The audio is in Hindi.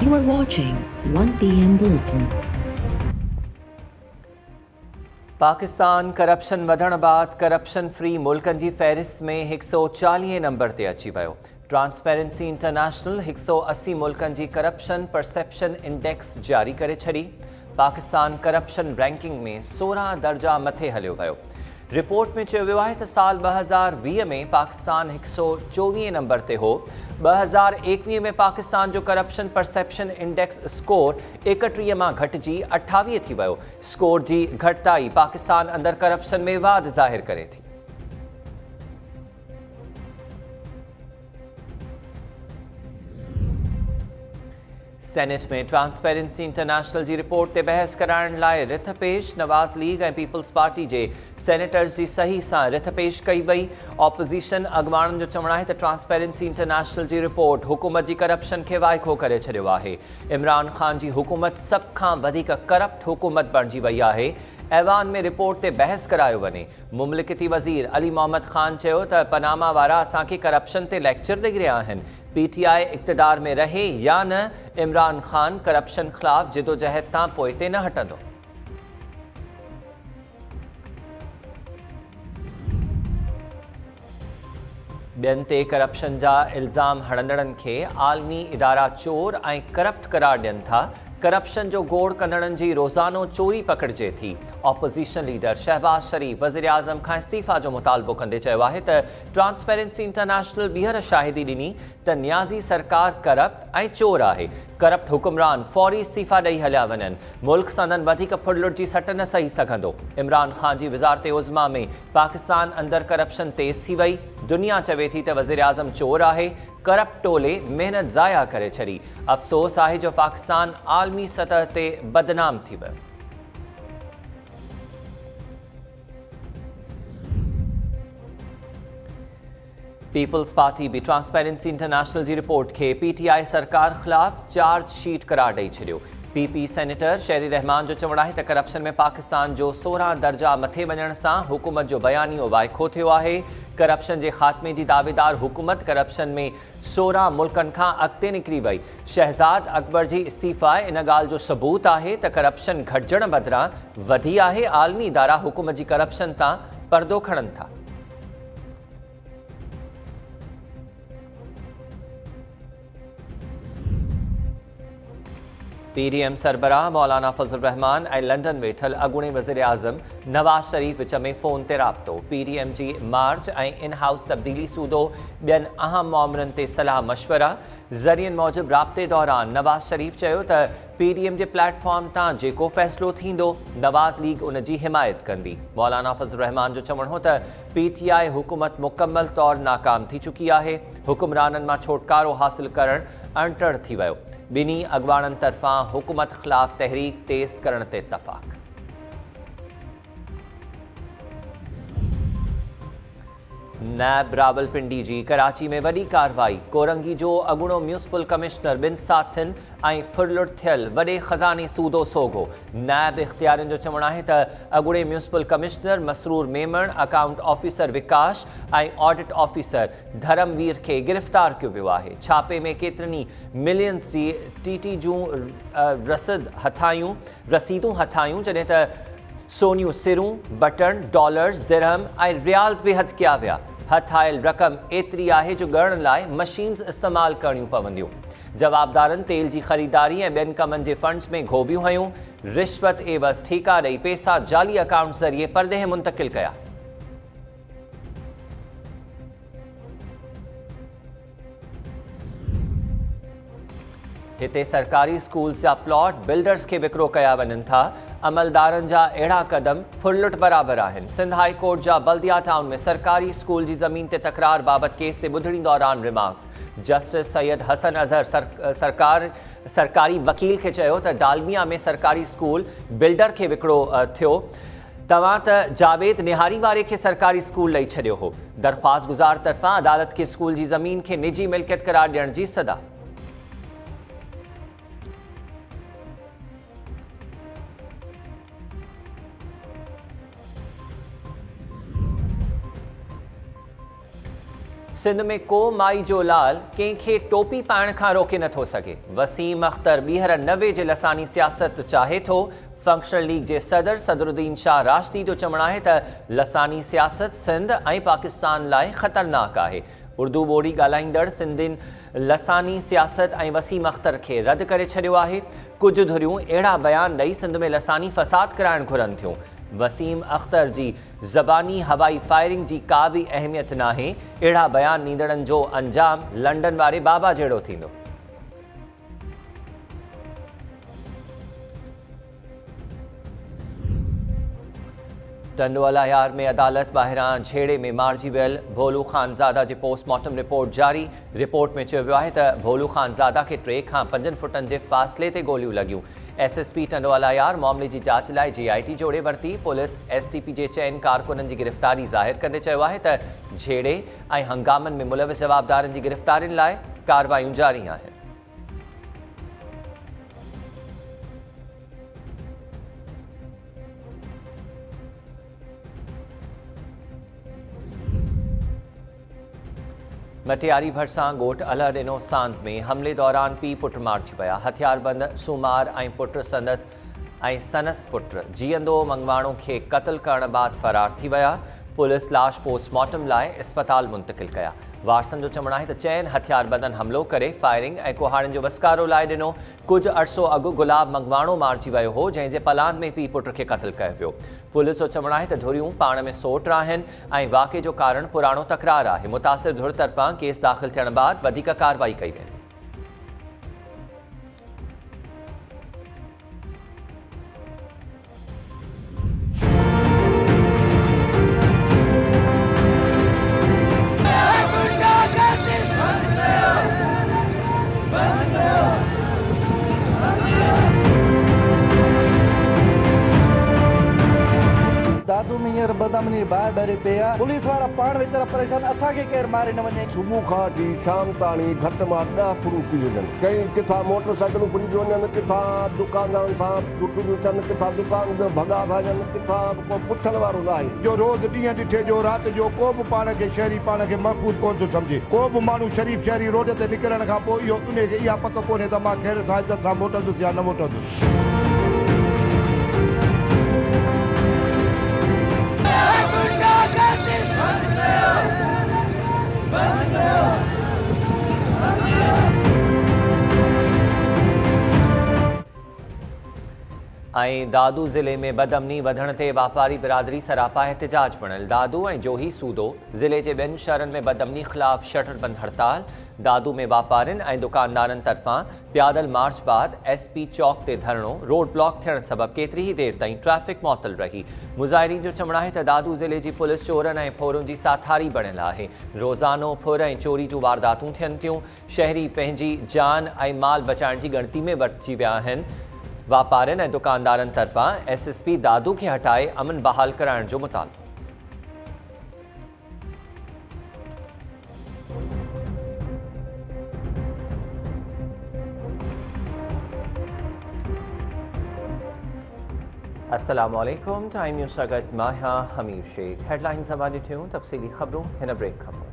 You are watching 1 PM Bulletin. Pakistan corruption वधण बाद करप्शन फ्री मुल्कनि जी फ़हरिस्त में 140 नंबर ते अची वियो। ट्रांसपेरेंसी इंटरनेशनल 180 मुल्कनि जी करप्शन परसेप्शन इंडेक्स जारी करे छॾी। पाकिस्तान करप्शन रैंकिंग में 16 दर्जा मथे हलियो वियो। रिपोर्ट में चयो वियो आहे त साल 2020 में पाकिस्तान 124 नंबर ते हो। 2021 में पाकिस्तान जो करप्शन परसेप्शन इंडेक्स स्कोर 31 मां घटिजी 28 थी वियो। स्कोर जी घटिताई पाकिस्तान अंदर करप्शन में वाध ज़ाहिर करे थी। सेनेट में ट्रांसपेरेंसी इंटरनेशनल जी रिपोर्ट ते बहस कराइण लाइ रिथ पेश नवाज़ लीग ऐं पीपल्स पार्टी जे सेनेटर्स जी सही सां रिथ पेश कई वई। ऑपोज़िशन अॻुवाणनि जो चवणु आहे त ट्रांसपेरेंसी इंटरनेशनल जी रिपोर्ट हुकूमत जी करप्शन खे वाइखो करे छॾियो आहे। इमरान ख़ान जी हुकूमत सभ खां वधीक करप्ट हुकूमत बणिजी वई आहे। ऐवान में रिपोर्ट ते बहस करायो वञे। मुमलिकती वज़ीर अली मोहम्मद ख़ान चयो त पनामा वारा असांखे करप्शन ते लेक्चर ॾेई रहिया आहिनि। PTI इक़्तिदार में रहे या न, इमरान ख़ान करप्शन ख़िलाफ़ जिदोजहद तां पोइते न हटंदो। ॿियनि ते करप्शन जा इल्ज़ाम हणंदड़नि खे आलमी इदारा चोर ऐं करप्ट करार ॾियनि था। करप्शन जो गोड़ कंदड़नि जी रोज़ानो चोरी पकड़िजे थी। ऑपोज़िशन लीडर शहबाज शरीफ़ वज़ीर आज़म खां इस्तीफ़ा जो मुतालबो कंदे चयो आहे त ट्रांसपेरेंसी इंटरनेशनल ॿीहर शाहिदी ॾिनी त नियाज़ी सरकार करप्ट ऐं चोर आहे। करप्ट हुक्मरान फौरी इस्तीफ़ा ॾेई हलिया वञनि। मुल्क संदन वधीक फुड़लुट जी सट न सही सघंदो। इमरान ख़ान जी वज़ारत उज़्मा में पाकिस्तान अंदर करप्शन तेज़ थी वई। दुनिया चवे थी त वज़ीर आज़म चोर आहे। करप्ट टोले मेहनत ज़ाया करे छॾी। अफ़सोस आहे जो पाकिस्तान आलमी सतह ते बदनाम थी वियो। पीपल्स पार्टी भी ट्रांसपेरेंसी इंटरनेशनल जी रिपोर्ट के PTI सरकार खिलाफ चार्ज शीट करार ॾेई छॾियो। PP सेनेटर शहरी रहमान जो चवणु आहे त करप्शन में पाकिस्तान जो 16 दर्जा मथे वञण सां हुकूमत जो बयानियो वाइखो थियो आहे। करप्शन जे ख़ात्मे जी दावेदार हुकूमत करप्शन में 16 मुल्कनि खां अॻिते निकिरी वई। शहज़ाद अकबर जी इस्तीफ़ा इन ॻाल्हि जो सबूत आहे त करप्शन घटिजण बदिरां वधी आहे। आलमी इदारा हुकूमत जी करप्शन तां पर्दो खणनि था। PDM सरबराह मौलाना फजल रहमान ऐं लंडन वेठल अॻूणे वज़ीर आज़म नवाज़ शरीफ़ विच में फ़ोन ते राब्तो। PDM जी मार्च ऐं इन हाउस तब्दीली सूदो ॿियनि अहम मामलनि ते सलाह मशवरा। ज़रियनि मूजिबि राब्ते दौरान नवाज़ शरीफ़ चयो त PDM जे प्लेटफॉर्म तां जेको फ़ैसिलो थींदो नवाज़ लीग उन जी हिमायत कंदी। मौलाना फजल रहमान जो चवणु हो त PTI हुकूमत मुकमल तौरु नाकाम थी चुकी आहे। हुक्मराननि मां छोटकारो हासिल करणु अणटड़ थी वियो। ॿिन्ही अॻुवाणनि तरफ़ां हुकूमत ख़िलाफ़ तहरीक तेज़ करण ते इत्तफ़ाक़। नैब रावलपिंडी जी कराची में वॾी कार्रवाई। कोरंगी जो अॻूणो म्यूनिसिपल कमिश्नर ॿिनि साथियुनि ऐं फुरलुट थियल वॾे ख़ज़ाने सूदो सोघो। नैब इख़्तियारियुनि जो चवणु आहे त अॻूणे municipal commissioner Masroor Memon, account officer Vikas ऐं ऑडिट ऑफिसर धर्मवीर खे गिरफ़्तार कयो वियो आहे। छापे में केतिरनि मिलियंस जी TT जूं रसीदूं हथायूं जॾहिं त सोनियूं सिरूं, बटन, डॉलर्स, दिरहम ऐं रियाल्स बि हथ कया विया। हथायल रक़म एतिरी आहे जो ॻणण लाइ मशीन्स इस्तेमालु करणियूं पवंदियूं। जवाबदारनि तेल जी ख़रीदारी ऐं ॿियनि कमनि जे फंड्स में घोबियूं हयूं। रिश्वत एवज़ ठीका ॾेई पैसा जाली अकाउंट ज़रिए परदेह मुंतक़िल कया। हिते सरकारी स्कूल्स जा प्लॉट बिल्डर्स खे विकिरो कया वञनि था। अमलदारनि जा अहिड़ा क़दम फुरलुट बराबरि आहिनि। सिंध हाई कोर्ट जा बल्दिया टाउन में सरकारी स्कूल जी ज़मीन ते तकरार बाबति केस ते ॿुधणी दौरान रिमार्क्स। जस्टिस सैयद हसन अज़हर सरकारी वकील खे चयो त डालमिया में सरकारी स्कूल बिल्डर खे विकिरो थियो। तव्हां त जावेद निहारी वारे खे सरकारी स्कूल ॾेई छॾियो हो। दरख़्वास्त गुज़ार तरफ़ां अदालत खे स्कूल जी ज़मीन खे निजी मिल्कियत करार ॾियण जी सदा। सिंध में को माई जो लाल कंहिंखे टोपी पाइण खां रोके नथो सघे। वसीम अख्तर ॿीहर 90 जे लसानी सियासत चाहे थो। फंक्शनल लीग जे सदर सदरुद्दीन शाह राशिदी जो चवणु आहे त लसानी सियासत सिंध ऐं पाकिस्तान लाइ ख़तरनाक आहे। उर्दू ॿोली ॻाल्हाईंदड़ सिंधियुनि लसानी सियासत ऐं वसीम अख्तर खे रद्द करे छॾियो आहे। कुझु धुरियूं अहिड़ा बयान ॾेई सिंध में लसानी फ़साद कराइण घुरनि थियूं। वसीम अख्तर जी ज़बानी हवाई फायरिंग जी का बि अहमियत नाहे। अहिड़ा बयान ॾींदड़नि जो अंजाम लंडन वारे बाबा जहिड़ो थींदो। टंडवाला यार में अदालत ॿाहिरां झेड़े में मारिजी वियल भोलू ख़ानज़ादा जे पोस्टमार्टम रिपोर्ट जारी। रिपोर्ट में चयो वियो आहे त भोलू ख़ानज़ादा खे 3 खां 5 फुटनि जे फ़ासिले ते गोलियूं लॻियूं। SSP टंडवाला यार मामले जी जांच लाइ GIT जोड़े वरिती। पुलिस STP जे चइनि कारकुननि जी गिरफ़्तारी ज़ाहिर कंदे चयो आहे त झेड़े ऐं हंगामनि में मुलविस जवाबदारनि जी गिरफ़्तारियुनि लाइ कार्रवायूं जारी आहिनि। मटियारी भरिसां ॻोठ अलह ॾिनो सांद में हमले दौरान पीउ पुटु मारिजी विया। हथियारबंद सूमार ऐं पुटु संदसि पुटु जीअंदो मंगवाणो खे क़त्ल करण बाद फ़रार थी विया। पुलिस लाश पोस्टमार्टम लाइ इस्पताल मुंतक़िल कया। वारसनि जो चवणु आहे त चइनि हथियारबंदनि हमलो करे फायरिंग ऐं कुहाड़नि जो वसकारो लाइ ॾिनो। कुझु अरसो अॻु गुलाब मंगवाणो मारिजी वियो हो, जंहिं जे पलान में पीउ पुट खे क़त्ल कयो वियो। पुलिस जो चवणु आहे त धुरियूं पाण में सोट आहिनि ऐं वाक़े जो कारण पुराणो तकरार आहे। मुतासिर धुर तरफ़ां केस दाख़िल थियण बाद वधीक कार्रवाई कई वेंदी। दादू में हींअर बदमनी बाहि भरे पिया। पुलिस वारा पाण वीचारा परेशान, असांखे केरु मारे न वञे। सुबुह खां वठी शाम ताणी घटि मां 10 प्रूफ थी वञनि। कई किथां मोटरसाइकिलूं फुरी थियूं वञनि, किथां दुकानदारनि सां टुटूं थियूं थियनि, किथां दुकान ते भॻा था वञनि, किथां को पुछण वारो न आहे। जो रोज़ ॾींहं ॾिठे जो राति जो को बि पाण खे शहरी पाण खे महफ़ूज़ कोन थो सम्झे। को बि माण्हू शरीफ़ शहरी रोड ते निकिरण खां पोइ इहो उनखे इहा पक कोन्हे त मां कहिड़े साइज़ सां मोटंदुसि या न मोटंदुसि। ऐं दादू ज़िले में बदअमनी वधण ते वापारी बिरादरी सरापा एहतिजाज बणियल। दादू ऐं जोही सूदो ज़िले जे ॿियनि शहरनि में बदअमनी ख़िलाफ़ शटरबंद हड़ताल। दादू में वापारियुनि ऐं दुकानदारनि तरफ़ां प्यादल मार्च बाद SP चौक ते धरणो रोड ब्लॉक थियण सबबि केतिरी ई देरि ताईं ट्रैफ़िक मुअतल रही। मुज़ाहिरीन जो चवणु आहे त दादू ज़िले जी पुलिस चोरनि ऐं फोरुनि जी साथारी बणियल आहे। रोज़ानो फुर ऐं चोरी जूं वारदातूं थियनि थियूं। शहरी पंहिंजी जान ऐं माल बचाइण जी ॻणती में वरिती विया आहिनि। वापारियुनि ऐं दुकानदारनि तरफ़ां SSP दादू खे हटाए अमन बहाल कराइण जो मुतालबो। अस्सलाम वालेकुम। टाइम न्यूज़ सां गॾु मां आहियां हमीर शेख। हेडलाइन्स हवाले थियूं तफ़सीली ख़बरूं हिन ब्रेक खां पोइ।